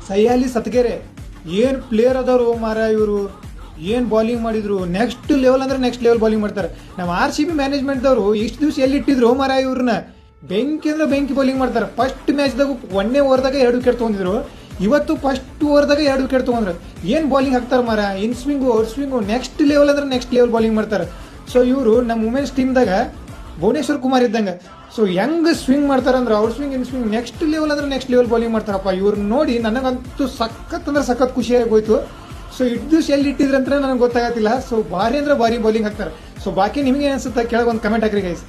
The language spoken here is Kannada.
ಸಹ್ಯಾಲಿ ಸತ್ಗೆರೆ ಏನು ಪ್ಲೇಯರ್ ಅದಾರು ಮಾರ ಇವರು, ಏನು ಬಾಲಿಂಗ್ ಮಾಡಿದ್ರು. ನೆಕ್ಸ್ಟ್ ಲೆವೆಲ್ ಅಂದ್ರೆ ನೆಕ್ಸ್ಟ್ ಲೆವೆಲ್ ಬಾಲಿಂಗ್ ಮಾಡ್ತಾರೆ. ನಮ್ಮ RCB ಮ್ಯಾನೇಜ್ಮೆಂಟ್ದವರು ಇಷ್ಟು ದಿವಸ ಎಲ್ಲಿ ಇಟ್ಟಿದ್ರು ಮಾರ ಇವ್ರನ್ನ, ಬೆಂಕಿ ಅಂದ್ರೆ ಬೆಂಕಿ ಬಾಲಿಂಗ್ ಮಾಡ್ತಾರೆ. ಫಸ್ಟ್ ಮ್ಯಾಚ್ದಾಗ 1ನೇ ಓವರ್ದಾಗ 2 ವಿಕೆಟ್ ತೊಗೊಂಡಿದ್ರು, ಇವತ್ತು ಫಸ್ಟ್ ಓವರ್ದಾಗ 2 ವಿಕೆಟ್ ತೊಗೊಂಡ್ರು. ಏನು ಬಾಲಿಂಗ್ ಹಾಕ್ತಾರೆ ಮಾರ, in swing out swing next level ಅಂದ್ರೆ ನೆಕ್ಸ್ಟ್ ಲೆವೆಲ್ ಬಾಲಿಂಗ್ ಮಾಡ್ತಾರೆ. ಸೊ ಇವರು ನಮ್ಮ ವುಮೆನ್ಸ್ ಟೀಮ್ದಾಗ ಭುವನೇಶ್ವರ್ ಕುಮಾರ್ ಇದ್ದಂಗೆ. ಸೊ ಹೆಂಗ್ ಸ್ವಿಂಗ್ ಮಾಡ್ತಾರೆ ಅಂದ್ರೆ ಔಟ್ ಸ್ವಿಂಗ್ ಇನ್ ಸ್ವಿಂಗ್ ನೆಕ್ಸ್ಟ್ ಲೆವೆಲ್ ಅಂದ್ರೆ ನೆಕ್ಸ್ಟ್ ಲೆವೆಲ್ ಬಾಲಿಂಗ್ ಮಾಡ್ತಾರಪ್ಪ. ಇವ್ರನ್ನ ನೋಡಿ ನನಗಂತೂ ಸಖತ್ ಅಂದ್ರೆ ಸಖತ್ ಖುಷಿಯಾಗಿ ಹೋಯ್ತು. ಸೊ ಇಟ್ಟು ದಿವಸ ಎಲ್ಲಿ ಇಟ್ಟಿದ್ರೆ ಅಂತ ನನಗೆ ಗೊತ್ತಾಗತ್ತಿಲ್ಲ. ಸೊ ಭಾರಿ ಅಂದ್ರೆ ಭಾರಿ ಬೌಲಿಂಗ್ ಹಾಕ್ತಾರೆ. ಸೊ ಬಾಕಿ ನಿಮಗೆ ಅನ್ಸುತ್ತೆ ಕೆಳಗೆ ಒಂದು ಕಮೆಂಟ್ ಹಾಕ್ರಿ ಗೈಸ್.